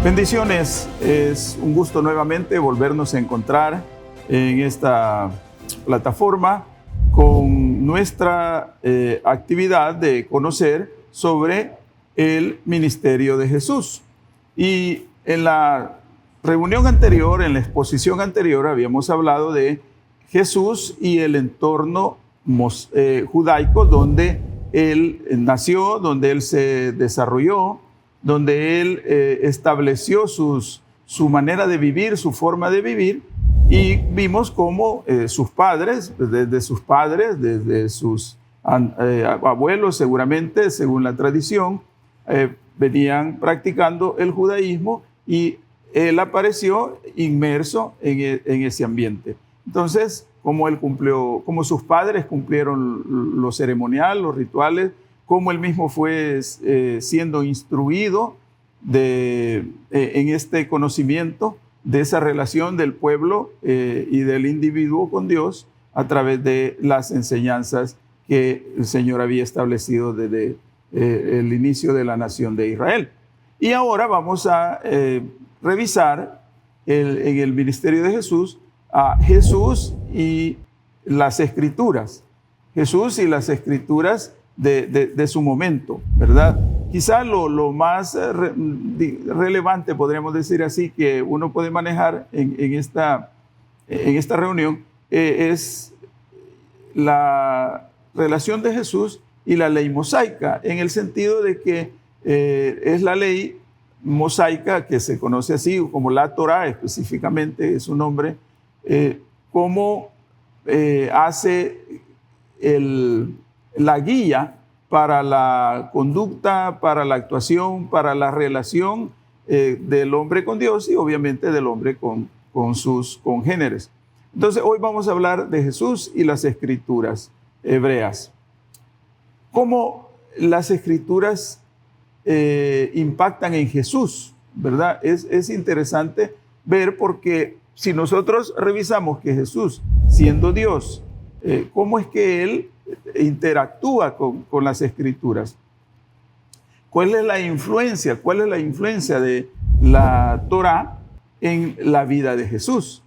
Bendiciones, es un gusto nuevamente volvernos a encontrar en esta plataforma con nuestra actividad de conocer sobre el ministerio de Jesús. Y en la reunión anterior, en la exposición anterior, habíamos hablado de Jesús y el entorno judaico donde él nació, donde él se desarrolló, donde él estableció su manera de vivir, su forma de vivir, y vimos cómo sus padres, desde sus abuelos seguramente, según la tradición, venían practicando el judaísmo y él apareció inmerso en ese ambiente. Entonces, como sus padres cumplieron lo ceremonial, los rituales, cómo él mismo fue siendo instruido en este conocimiento de esa relación del pueblo y del individuo con Dios a través de las enseñanzas que el Señor había establecido desde el inicio de la nación de Israel. Y ahora vamos a revisar en el ministerio de Jesús a Jesús y las Escrituras. Jesús y las Escrituras de su momento, ¿verdad? Quizá lo más relevante, podríamos decir así, que uno puede manejar en esta reunión es la relación de Jesús y la ley mosaica, en el sentido de que es la ley mosaica que se conoce así como la Torá, específicamente es su nombre, cómo hace la guía para la conducta, para la actuación, para la relación del hombre con Dios y obviamente del hombre con sus congéneres. Entonces hoy vamos a hablar de Jesús y las Escrituras hebreas. ¿Cómo las Escrituras impactan en Jesús? ¿Verdad? Es interesante ver, porque si nosotros revisamos que Jesús, siendo Dios, cómo es que Él interactúa con las Escrituras. ¿Cuál es la influencia de la Torá en la vida de Jesús?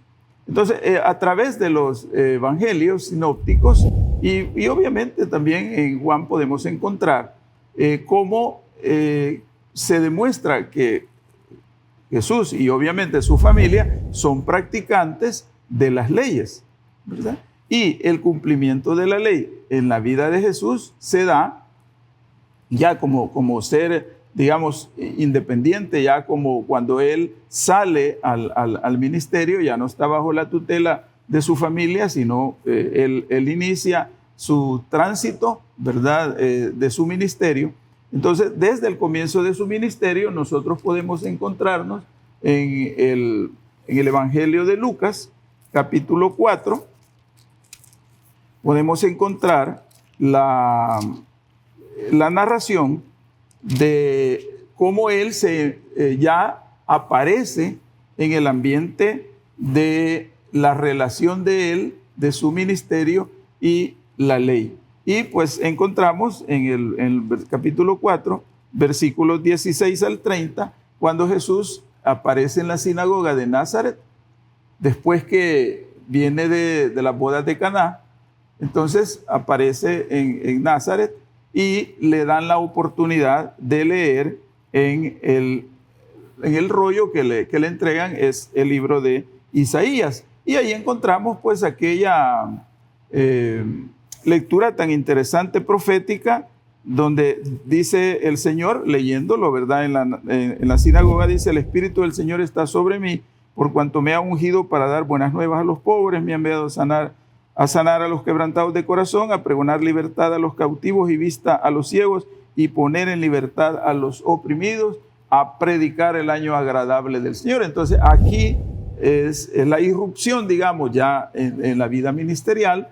Entonces, a través de los evangelios sinópticos y obviamente también en Juan podemos encontrar cómo se demuestra que Jesús y obviamente su familia son practicantes de las leyes, ¿verdad? Y el cumplimiento de la ley en la vida de Jesús se da ya como ser, digamos, independiente, ya como cuando él sale al ministerio, ya no está bajo la tutela de su familia, sino él inicia su tránsito, ¿verdad?, de su ministerio. Entonces, desde el comienzo de su ministerio, nosotros podemos encontrarnos en el Evangelio de Lucas, capítulo 4, podemos encontrar la narración de cómo él ya aparece en el ambiente de la relación de él, de su ministerio y la ley. Y pues encontramos en el capítulo 4, versículos 16 al 30, cuando Jesús aparece en la sinagoga de Nazaret, después que viene de las bodas de Caná. Entonces aparece en Nazaret y le dan la oportunidad de leer en el rollo que le entregan, es el libro de Isaías. Y ahí encontramos pues aquella lectura tan interesante profética, donde dice el Señor, leyéndolo, ¿verdad? En la sinagoga dice: el Espíritu del Señor está sobre mí, por cuanto me ha ungido para dar buenas nuevas a los pobres, me ha enviado a sanar a los quebrantados de corazón, a pregonar libertad a los cautivos y vista a los ciegos, y poner en libertad a los oprimidos, a predicar el año agradable del Señor. Entonces aquí es la irrupción, digamos, ya en la vida ministerial,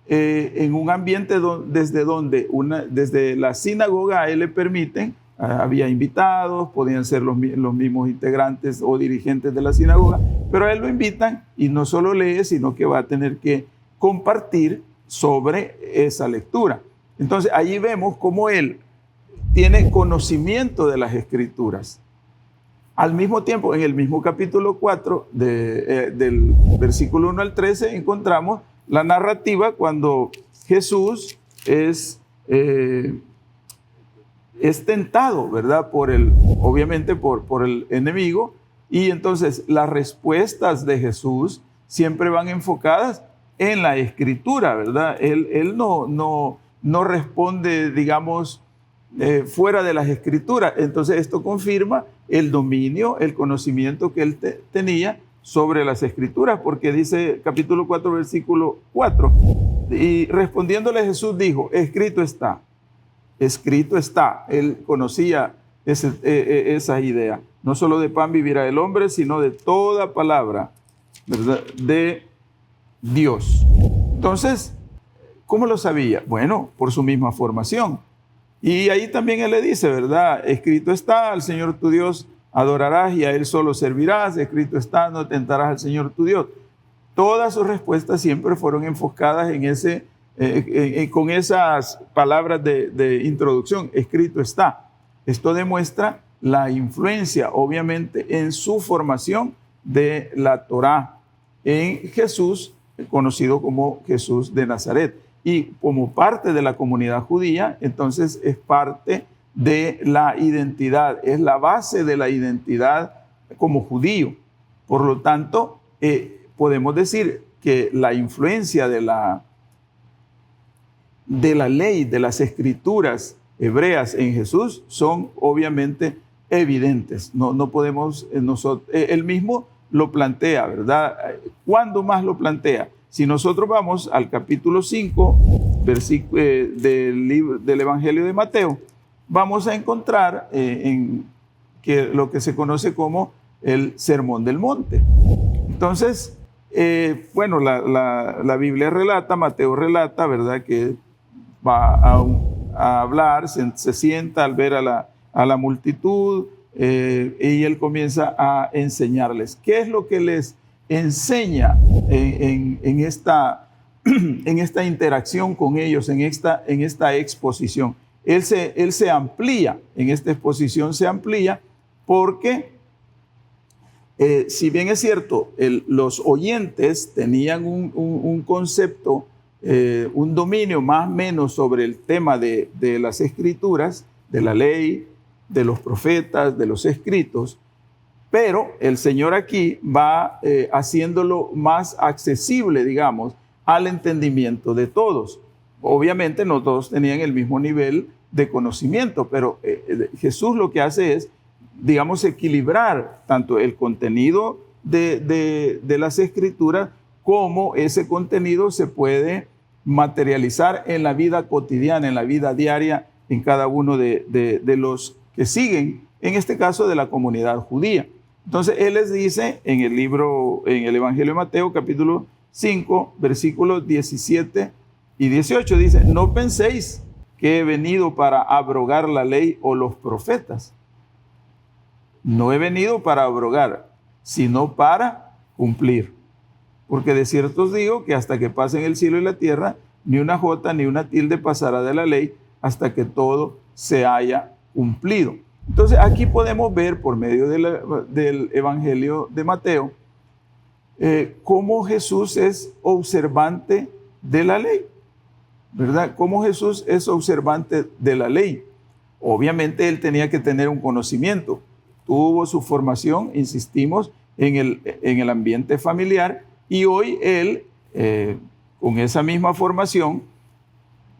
en un ambiente desde la sinagoga a él le permiten, había invitados, podían ser los mismos integrantes o dirigentes de la sinagoga, pero a él lo invitan y no solo lee, sino que va a tener que compartir sobre esa lectura. Entonces allí vemos cómo él tiene conocimiento de las Escrituras. Al mismo tiempo, en el mismo capítulo 4, del versículo 1 al 13, encontramos la narrativa cuando Jesús es tentado, ¿verdad? Obviamente por el enemigo. Y entonces las respuestas de Jesús siempre van enfocadas en la Escritura, ¿verdad? Él no responde, digamos, fuera de las Escrituras. Entonces esto confirma el dominio, el conocimiento que él tenía sobre las Escrituras, porque dice capítulo 4, versículo 4, y respondiéndole Jesús dijo, escrito está. Escrito está. Él conocía esa idea. No solo de pan vivirá el hombre, sino de toda palabra, ¿verdad?, de Dios. Entonces, ¿cómo lo sabía? Bueno, por su misma formación. Y ahí también él le dice, ¿verdad? Escrito está, al Señor tu Dios adorarás y a Él solo servirás. Escrito está, no tentarás al Señor tu Dios. Todas sus respuestas siempre fueron enfocadas con esas palabras de introducción. Escrito está. Esto demuestra la influencia, obviamente, en su formación de la Torá en Jesús, conocido como Jesús de Nazaret. Y como parte de la comunidad judía, entonces es parte de la identidad, es la base de la identidad como judío. Por lo tanto, podemos decir que la influencia de la ley, de las escrituras hebreas en Jesús son obviamente evidentes. No podemos nosotros, él mismo lo plantea, ¿verdad? ¿Cuándo más lo plantea? Si nosotros vamos al capítulo 5 del Evangelio de Mateo, vamos a encontrar lo que se conoce como el Sermón del Monte. Entonces, bueno, la Biblia relata, Mateo relata, ¿verdad?, que va a hablar, se sienta al ver a la multitud, y él comienza a enseñarles. ¿Qué es lo que les enseña en esta interacción con ellos, en esta exposición? Él se amplía, en esta exposición se amplía porque, si bien es cierto, los oyentes tenían un concepto, un dominio más o menos sobre el tema de las escrituras, de la ley, de los profetas, de los escritos, pero el Señor aquí va haciéndolo más accesible, digamos, al entendimiento de todos. Obviamente no todos tenían el mismo nivel de conocimiento, pero Jesús lo que hace es, digamos, equilibrar tanto el contenido de las escrituras como ese contenido se puede materializar en la vida cotidiana, en la vida diaria, en cada uno de los que siguen, en este caso de la comunidad judía. Entonces él les dice en el Evangelio de Mateo, capítulo 5, versículos 17 y 18, dice, no penséis que he venido para abrogar la ley o los profetas. No he venido para abrogar, sino para cumplir. Porque de cierto os digo que hasta que pasen el cielo y la tierra, ni una jota ni una tilde pasará de la ley hasta que todo se haya cumplido. Entonces aquí podemos ver por medio del Evangelio de Mateo cómo Jesús es observante de la ley, ¿verdad? Cómo Jesús es observante de la ley. Obviamente él tenía que tener un conocimiento. Tuvo su formación, insistimos, en el ambiente familiar, y hoy él, con esa misma formación,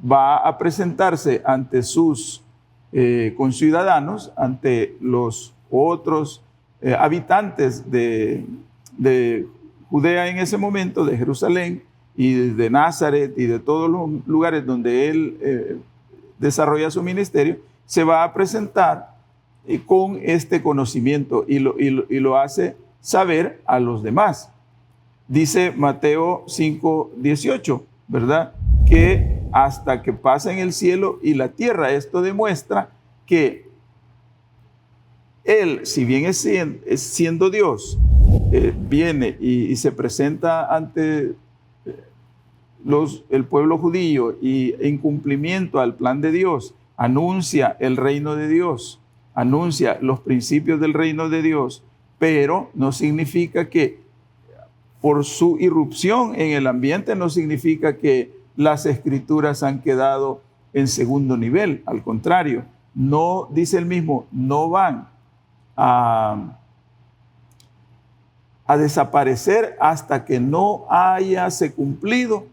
va a presentarse ante sus conciudadanos, ante los otros habitantes de Judea en ese momento, de Jerusalén y de Nazaret y de todos los lugares donde él desarrolla su ministerio, se va a presentar con este conocimiento y lo hace saber a los demás. Dice Mateo 5:18, ¿verdad?, que hasta que pasen el cielo y la tierra. Esto demuestra que él, si bien es siendo Dios, viene y se presenta ante el pueblo judío y en cumplimiento al plan de Dios, anuncia el reino de Dios, anuncia los principios del reino de Dios, pero no significa que por su irrupción en el ambiente, no significa que las escrituras han quedado en segundo nivel. Al contrario, no, dice el mismo, no van a desaparecer hasta que no hayase cumplido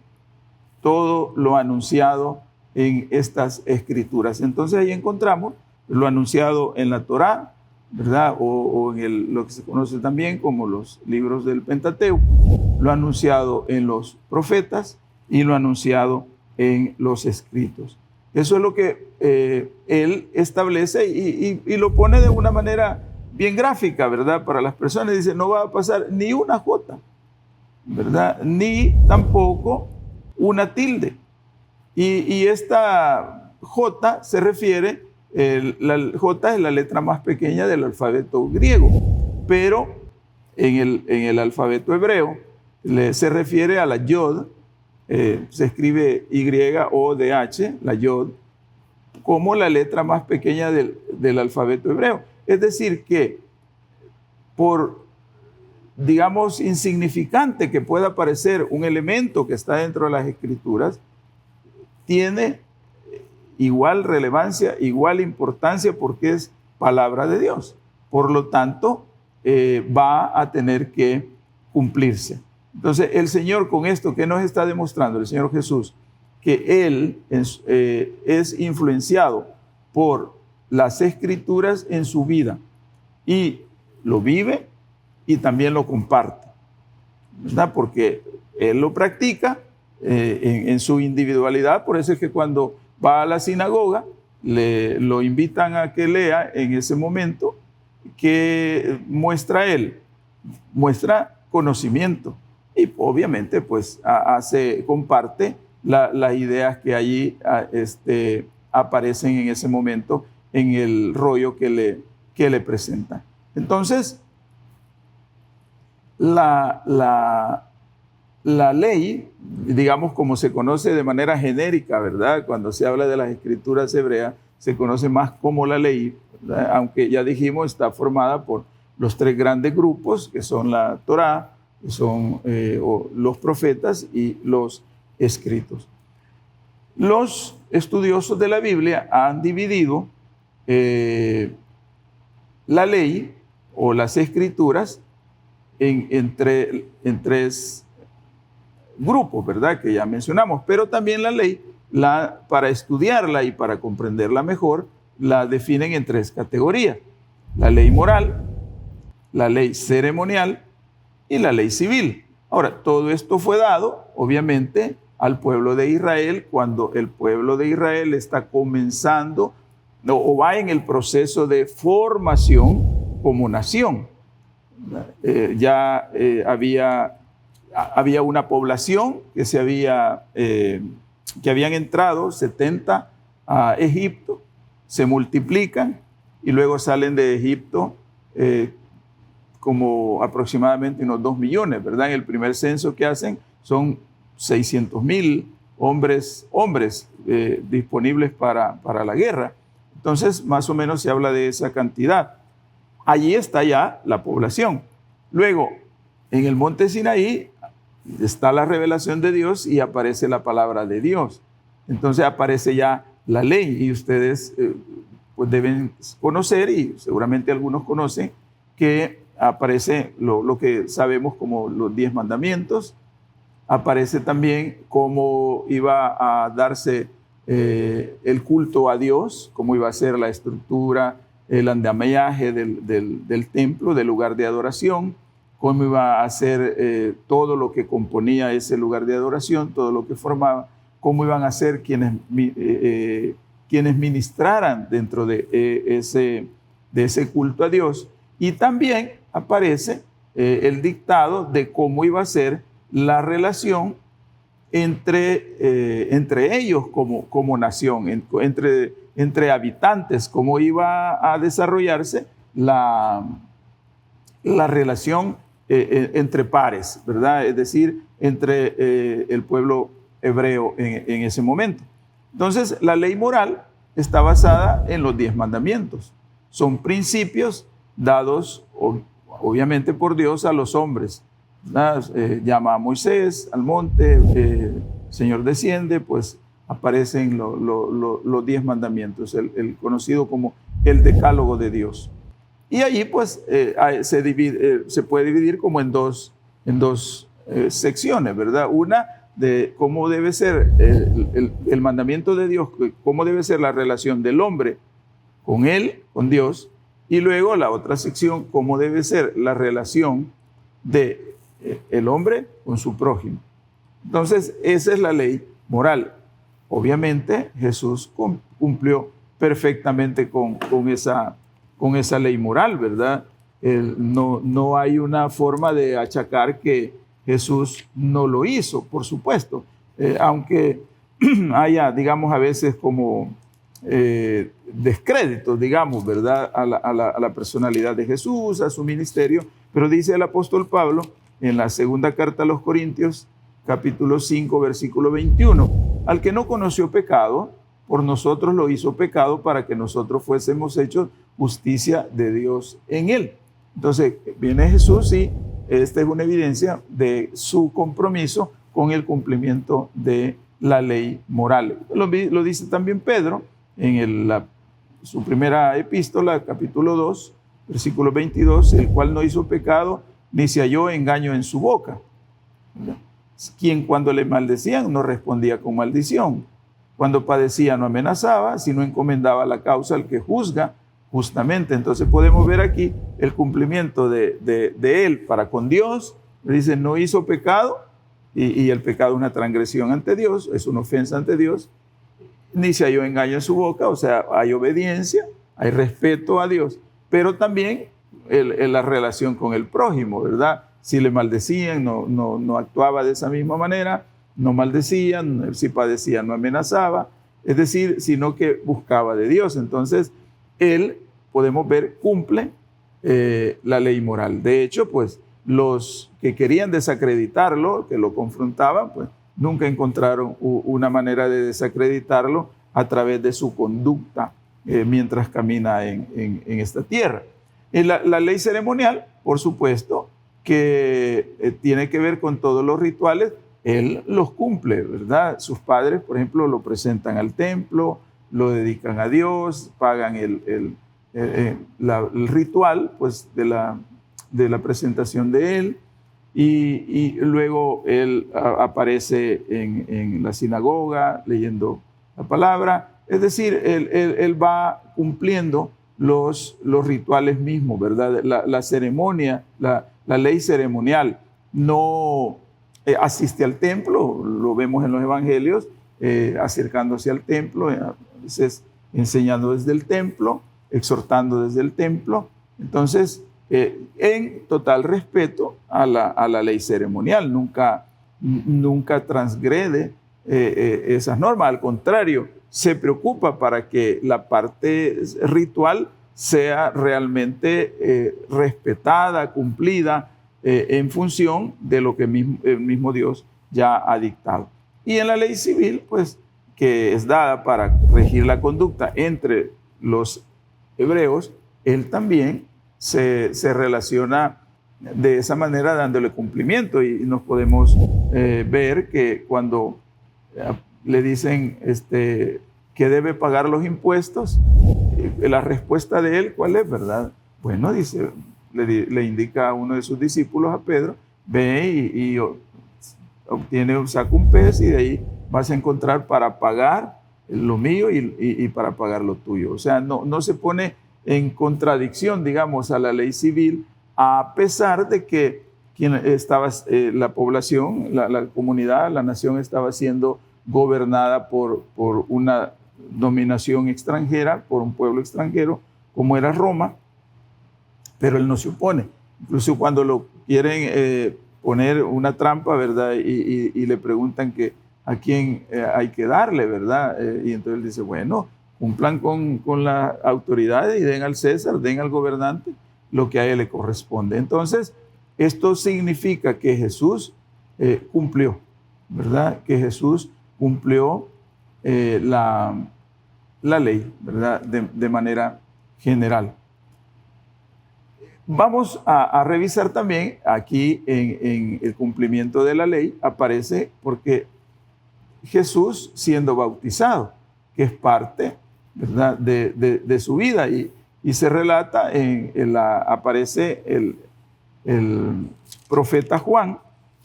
todo lo anunciado en estas escrituras. Entonces ahí encontramos lo anunciado en la Torá, ¿verdad? O en lo que se conoce también como los libros del Pentateuco, lo anunciado en los profetas y lo anunciado en los escritos. Eso es lo que él establece y lo pone de una manera bien gráfica, ¿verdad? Para las personas dice, no va a pasar ni una jota, ¿verdad? Ni tampoco una tilde. Y esta J se refiere, la J es la letra más pequeña del alfabeto griego, pero en el alfabeto hebreo se refiere a la Yod, se escribe Y-O-D-H, la Yod, como la letra más pequeña del alfabeto hebreo. Es decir, que por, digamos, insignificante que pueda parecer un elemento que está dentro de las escrituras, tiene igual relevancia, igual importancia porque es palabra de Dios. Por lo tanto, va a tener que cumplirse. Entonces, el Señor con esto, ¿qué nos está demostrando? El Señor Jesús, que Él es influenciado por las escrituras en su vida y lo vive y también lo comparte, ¿verdad? Porque Él lo practica en su individualidad. Por eso es que cuando va a la sinagoga, lo invitan a que lea en ese momento. Que muestra Él? Muestra conocimiento y obviamente pues comparte las ideas que allí aparecen en ese momento en el rollo que le presenta. Entonces, la ley, digamos como se conoce de manera genérica, ¿verdad? Cuando se habla de las escrituras hebreas, se conoce más como la ley, ¿verdad? Aunque ya dijimos, está formada por los tres grandes grupos, que son la Torá, que son los profetas y los escritos. Los estudiosos de la Biblia han dividido la ley o las escrituras en tres grupos, ¿verdad? Que ya mencionamos, pero también la ley, para estudiarla y para comprenderla mejor, la definen en tres categorías: la ley moral, la ley ceremonial y la ley civil. Ahora, todo esto fue dado, obviamente, al pueblo de Israel cuando el pueblo de Israel está comenzando o va en el proceso de formación como nación. Había una población que habían entrado 70 a Egipto, se multiplican y luego salen de Egipto como aproximadamente unos 2 millones, ¿verdad? En el primer censo que hacen son 600,000 hombres disponibles para la guerra. Entonces, más o menos se habla de esa cantidad. Allí está ya la población. Luego, en el monte Sinaí está la revelación de Dios y aparece la palabra de Dios. Entonces aparece ya la ley y ustedes pues deben conocer, y seguramente algunos conocen, que aparece lo que sabemos como los 10 mandamientos. Aparece también cómo iba a darse el culto a Dios, cómo iba a ser la estructura, el andamiaje del templo, del lugar de adoración, cómo iba a ser todo lo que componía ese lugar de adoración, todo lo que formaba, cómo iban a ser quienes ministraran dentro de ese culto a Dios. Y también aparece el dictado de cómo iba a ser la relación entre ellos como nación, entre habitantes, cómo iba a desarrollarse la relación entre pares, ¿verdad? Es decir, entre el pueblo hebreo en ese momento. Entonces, la ley moral está basada en los 10 mandamientos. son principios dados obviamente por Dios a los hombres. Llama a Moisés al monte, el Señor desciende, pues aparecen los 10 mandamientos, el conocido como el decálogo de Dios. Y allí pues se puede dividir como en dos secciones, ¿verdad? Una de cómo debe ser el mandamiento de Dios, cómo debe ser la relación del hombre con él, con Dios, y luego la otra sección, cómo debe ser la relación de el hombre con su prójimo. Entonces, esa es la ley moral. Obviamente, Jesús cumplió perfectamente con esa ley moral, ¿verdad? No hay una forma de achacar que Jesús no lo hizo, por supuesto. Aunque haya, digamos, a veces como descrédito, digamos, ¿verdad? A la personalidad de Jesús, a su ministerio. Pero dice el apóstol Pablo en la segunda carta a los Corintios, capítulo 5, versículo 21, al que no conoció pecado, por nosotros lo hizo pecado para que nosotros fuésemos hechos justicia de Dios en él. Entonces viene Jesús y esta es una evidencia de su compromiso con el cumplimiento de la ley moral. Lo dice también Pedro en su primera epístola, capítulo 2, versículo 22, el cual no hizo pecado ni se halló engaño en su boca. Quien cuando le maldecían no respondía con maldición. Cuando padecía no amenazaba, sino encomendaba la causa al que juzga justamente. Entonces podemos ver aquí el cumplimiento de él para con Dios. Dice, no hizo pecado, y el pecado es una transgresión ante Dios, es una ofensa ante Dios, ni se halló engaño en su boca, o sea, hay obediencia, hay respeto a Dios, pero también la relación con el prójimo, ¿verdad? Si le maldecían, no actuaba de esa misma manera, no maldecían, si padecía, no amenazaba, es decir, sino que buscaba de Dios. Entonces, él, podemos ver, cumple la ley moral. De hecho, pues, los que querían desacreditarlo, que lo confrontaban, pues, nunca encontraron una manera de desacreditarlo a través de su conducta mientras camina en esta tierra. La ley ceremonial, por supuesto, que tiene que ver con todos los rituales, él los cumple, ¿verdad? Sus padres, por ejemplo, lo presentan al templo, lo dedican a Dios, pagan el ritual, pues, de la presentación de él, y luego él aparece en la sinagoga leyendo la palabra. Es decir, él va cumpliendo los rituales mismos, ¿verdad? La ceremonia, la ley ceremonial. No asiste al templo, lo vemos en los evangelios, acercándose al templo, a veces enseñando desde el templo, exhortando desde el templo. Entonces, en total respeto a la ley ceremonial, nunca transgrede esas normas, al contrario, se preocupa para que la parte ritual sea realmente respetada, cumplida, en función de lo que el mismo Dios ya ha dictado. Y en la ley civil, pues, que es dada para regir la conducta entre los hebreos, él también se relaciona de esa manera dándole cumplimiento, y nos podemos ver que cuando le dicen que debe pagar los impuestos, la respuesta de él, ¿cuál es, verdad? Bueno, dice, le indica a uno de sus discípulos, a Pedro, ve y saca un pez y de ahí vas a encontrar para pagar lo mío y para pagar lo tuyo. O sea, no se pone en contradicción, digamos, a la ley civil, a pesar de que la población, la comunidad, la nación estaba siendo gobernada por una dominación extranjera, por un pueblo extranjero, como era Roma, pero él no se opone. Incluso cuando lo quieren poner una trampa, ¿verdad? Y le preguntan a quién hay que darle, ¿verdad? Y entonces él dice, bueno, cumplan con las autoridades y den al César, den al gobernante lo que a él le corresponde. Entonces, esto significa que Jesús cumplió, ¿verdad? Que Jesús cumplió la ley, ¿verdad? De manera general. Vamos a revisar también aquí en el cumplimiento de la ley, aparece porque Jesús siendo bautizado, que es parte, ¿verdad?, de su vida, y se relata, aparece el profeta Juan,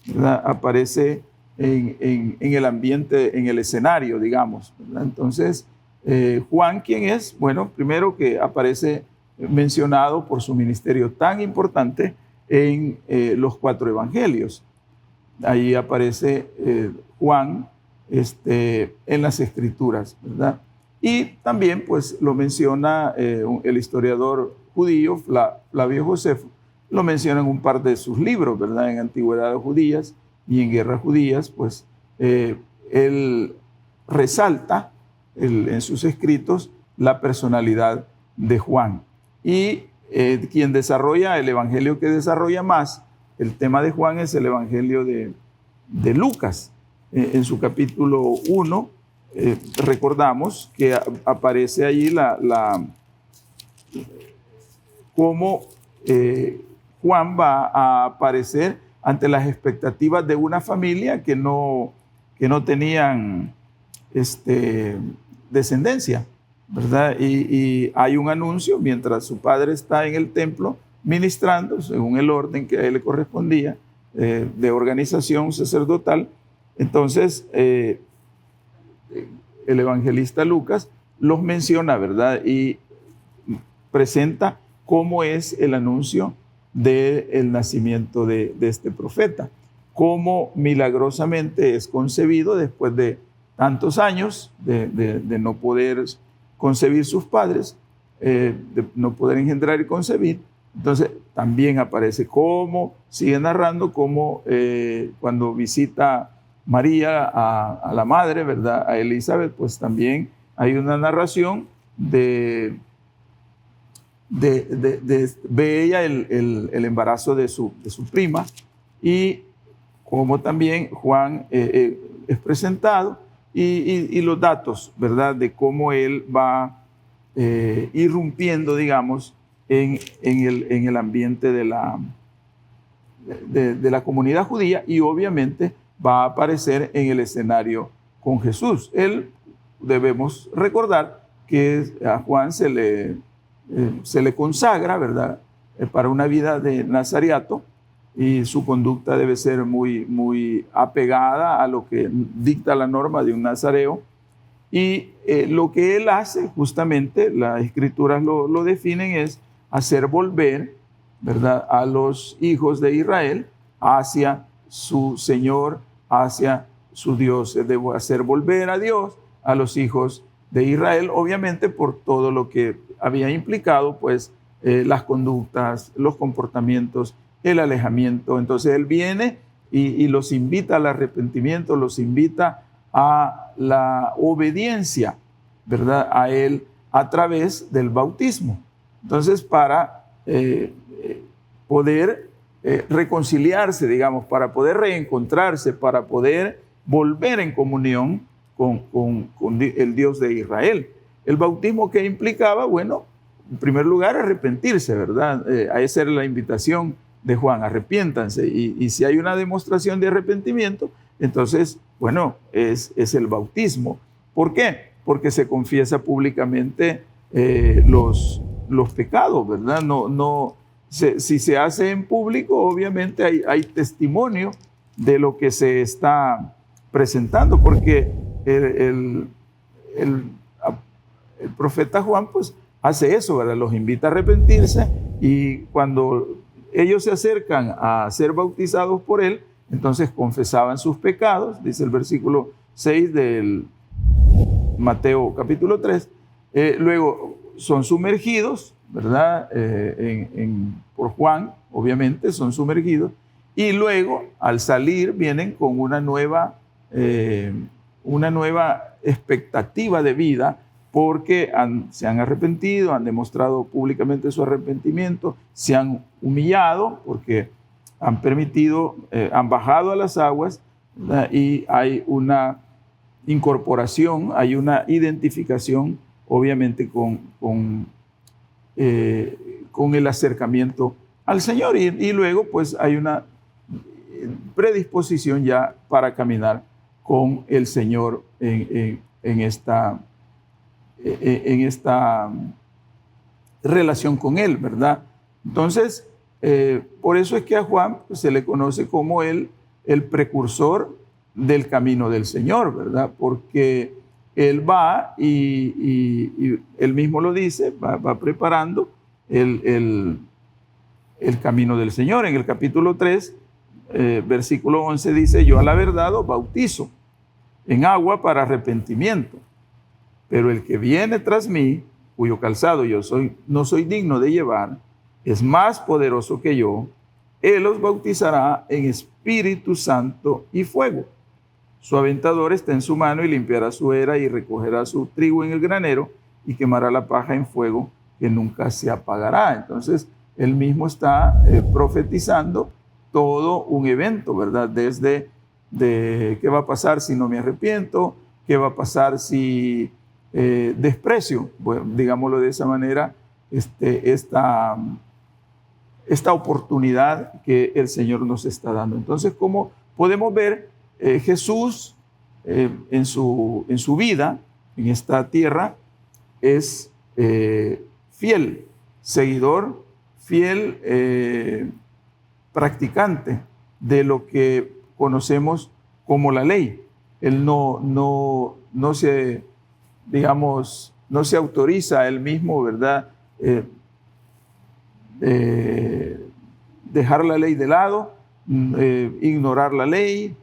¿verdad?, aparece en el ambiente, en el escenario, digamos, ¿verdad? Entonces, Juan, ¿quién es? Bueno, primero que aparece mencionado por su ministerio tan importante en los 4 evangelios. Ahí aparece Juan en las escrituras, ¿verdad? Y también pues lo menciona el historiador judío Flavio Josefo, lo menciona en un par de sus libros, ¿verdad? En Antigüedades Judías y en Guerras Judías, pues él resalta en sus escritos la personalidad de Juan. Y quien desarrolla, el evangelio que desarrolla más el tema de Juan es el evangelio de Lucas. En su capítulo 1, recordamos que aparece allí cómo Juan va a aparecer ante las expectativas de una familia que no tenían descendencia, ¿verdad? Y hay un anuncio mientras su padre está en el templo ministrando, según el orden que a él le correspondía, de organización sacerdotal. Entonces, el evangelista Lucas los menciona, ¿verdad? Y presenta cómo es el anuncio del nacimiento de este profeta, cómo milagrosamente es concebido después de tantos años de no poder concebir sus padres, de no poder engendrar y concebir. Entonces también aparece cómo, sigue narrando cómo cuando visita María a la madre, ¿verdad?, a Elizabeth, pues también hay una narración ve ella el embarazo de su prima, y como también Juan es presentado y los datos, ¿verdad?, de cómo él va irrumpiendo, digamos, en el ambiente de la comunidad judía, y obviamente va a aparecer en el escenario con Jesús. Él, debemos recordar que a Juan se le consagra, ¿verdad?, para una vida de nazariato, y su conducta debe ser muy, muy apegada a lo que dicta la norma de un nazareo. Y lo que él hace, justamente, las escrituras lo definen, es hacer volver, ¿verdad?, a los hijos de Israel hacia su Señor, hacia su Dios. Debo hacer volver a Dios a los hijos de Israel, obviamente por todo lo que había implicado, pues, las conductas, los comportamientos, el alejamiento. Entonces él viene y los invita al arrepentimiento, los invita a la obediencia, ¿verdad?, a él a través del bautismo. Entonces, para poder reconciliarse, digamos, para poder reencontrarse, para poder volver en comunión con el Dios de Israel. El bautismo, ¿qué implicaba? Bueno, en primer lugar, arrepentirse, ¿verdad? Esa era la invitación de Juan: arrepiéntanse. Y si hay una demostración de arrepentimiento, entonces, bueno, es el bautismo. ¿Por qué? Porque se confiesa públicamente los pecados, ¿verdad? Si se hace en público, obviamente hay testimonio de lo que se está presentando, porque el profeta Juan, pues, hace eso, ¿verdad? Los invita a arrepentirse, y cuando ellos se acercan a ser bautizados por él, entonces confesaban sus pecados, dice el versículo 6 del Mateo capítulo 3. Luego son sumergidos, ¿verdad? Por Juan, obviamente, son sumergidos, y luego al salir vienen con una nueva expectativa de vida, porque se han arrepentido, han demostrado públicamente su arrepentimiento, se han humillado porque han permitido, han bajado a las aguas, ¿verdad?, y hay una incorporación, hay una identificación, obviamente, con con el acercamiento al Señor. Y luego pues hay una predisposición ya para caminar con el Señor en esta relación con Él, ¿verdad? Entonces, por eso es que a Juan pues, se le conoce como el precursor del camino del Señor, ¿verdad? Porque él va y él mismo lo dice, va preparando el camino del Señor. En el capítulo 3, versículo 11 dice, yo a la verdad os bautizo en agua para arrepentimiento, pero el que viene tras mí, cuyo calzado no soy digno de llevar, es más poderoso que yo. Él os bautizará en Espíritu Santo y fuego. Su aventador está en su mano y limpiará su era y recogerá su trigo en el granero y quemará la paja en fuego que nunca se apagará. Entonces, él mismo está profetizando todo un evento, ¿verdad? Desde qué va a pasar si no me arrepiento, qué va a pasar si desprecio, bueno, digámoslo de esa manera, esta oportunidad que el Señor nos está dando. Entonces, como podemos ver, Jesús en su vida, en esta tierra, es fiel seguidor, fiel practicante de lo que conocemos como la ley. Él no se, digamos, no se autoriza a él mismo, ¿verdad? Dejar la ley de lado, ignorar la ley,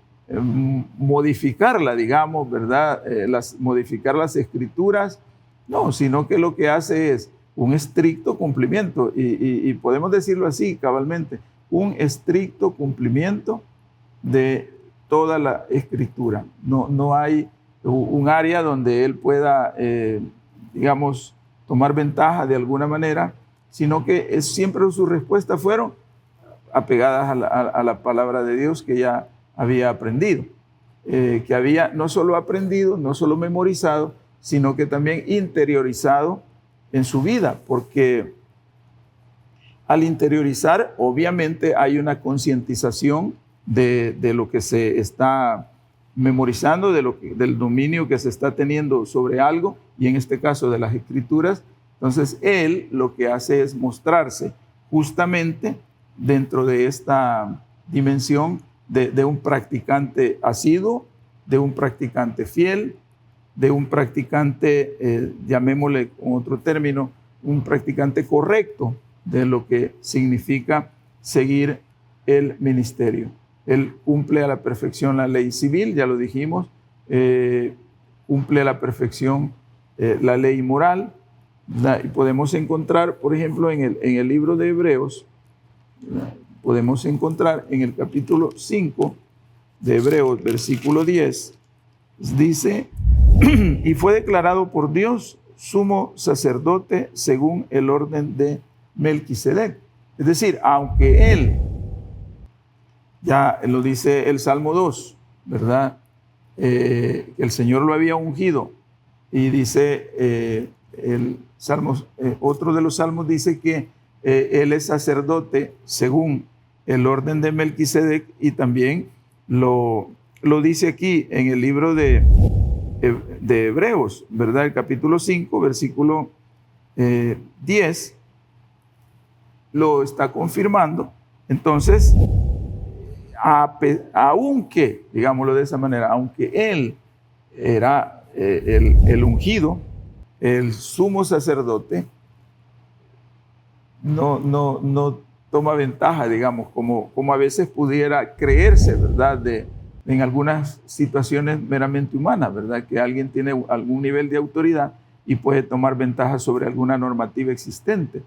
modificarla, digamos, ¿verdad? Modificar las escrituras, no, sino que lo que hace es un estricto cumplimiento, y podemos decirlo así cabalmente, un estricto cumplimiento de toda la escritura. No hay un área donde él pueda, digamos, tomar ventaja de alguna manera, sino que siempre sus respuestas fueron apegadas a la palabra de Dios que ya había aprendido, que había no solo aprendido, no solo memorizado, sino que también interiorizado en su vida, porque al interiorizar, obviamente hay una concientización de lo que se está memorizando, del dominio que se está teniendo sobre algo, y en este caso de las escrituras. Entonces, él lo que hace es mostrarse justamente dentro de esta dimensión de un practicante asiduo, de un practicante fiel, de un practicante, llamémosle con otro término, un practicante correcto de lo que significa seguir el ministerio. Él cumple a la perfección la ley civil, ya lo dijimos, cumple a la perfección la ley moral. Y podemos encontrar, por ejemplo, en el libro de Hebreos, podemos encontrar en el capítulo 5 de Hebreos, versículo 10, dice, y fue declarado por Dios sumo sacerdote según el orden de Melquisedec. Es decir, aunque él, ya lo dice el Salmo 2, ¿verdad? El Señor lo había ungido, y dice el Salmo, otro de los salmos dice que él es sacerdote según el orden de Melquisedec, y también lo dice aquí en el libro de Hebreos, ¿verdad? El capítulo 5, versículo 10, lo está confirmando. Entonces, aunque, digámoslo de esa manera, aunque él era el ungido, el sumo sacerdote, no toma ventaja, digamos, como a veces pudiera creerse, ¿verdad? En algunas situaciones meramente humanas, ¿verdad? Que alguien tiene algún nivel de autoridad y puede tomar ventaja sobre alguna normativa existente.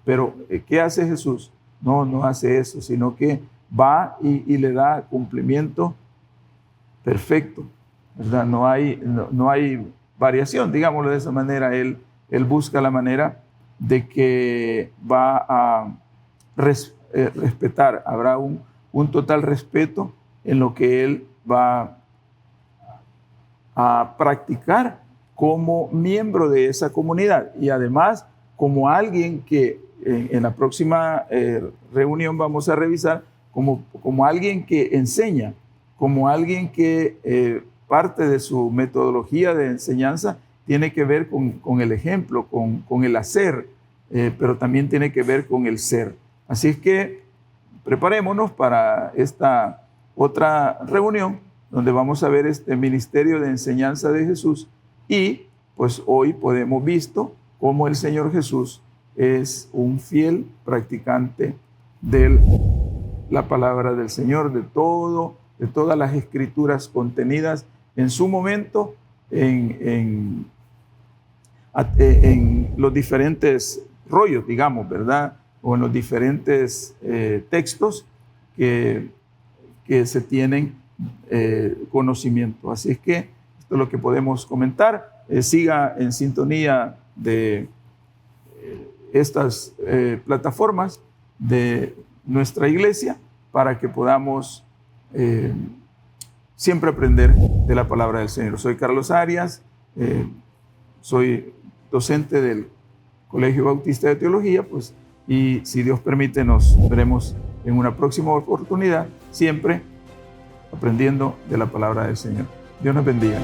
Pero, ¿qué hace Jesús? No hace eso, sino que va y le da cumplimiento perfecto, ¿verdad? No hay variación, digámoslo de esa manera. Él busca la manera de que va a respetar, habrá un total respeto en lo que él va a practicar como miembro de esa comunidad, y además como alguien que en la próxima reunión vamos a revisar, como alguien que enseña, como alguien que parte de su metodología de enseñanza tiene que ver con el ejemplo, con el hacer, pero también tiene que ver con el ser. Así es que preparémonos para esta otra reunión donde vamos a ver este ministerio de enseñanza de Jesús, y pues hoy hemos visto cómo el Señor Jesús es un fiel practicante de la palabra del Señor, de todas las escrituras contenidas en su momento en los diferentes rollos, digamos, ¿verdad? O en los diferentes textos que se tienen conocimiento. Así es que esto es lo que podemos comentar. Siga en sintonía de estas plataformas de nuestra iglesia para que podamos siempre aprender de la palabra del Señor. Soy Carlos Arias, soy docente del Colegio Bautista de Teología, pues, y si Dios permite nos veremos en una próxima oportunidad, siempre aprendiendo de la palabra del Señor. Dios nos bendiga.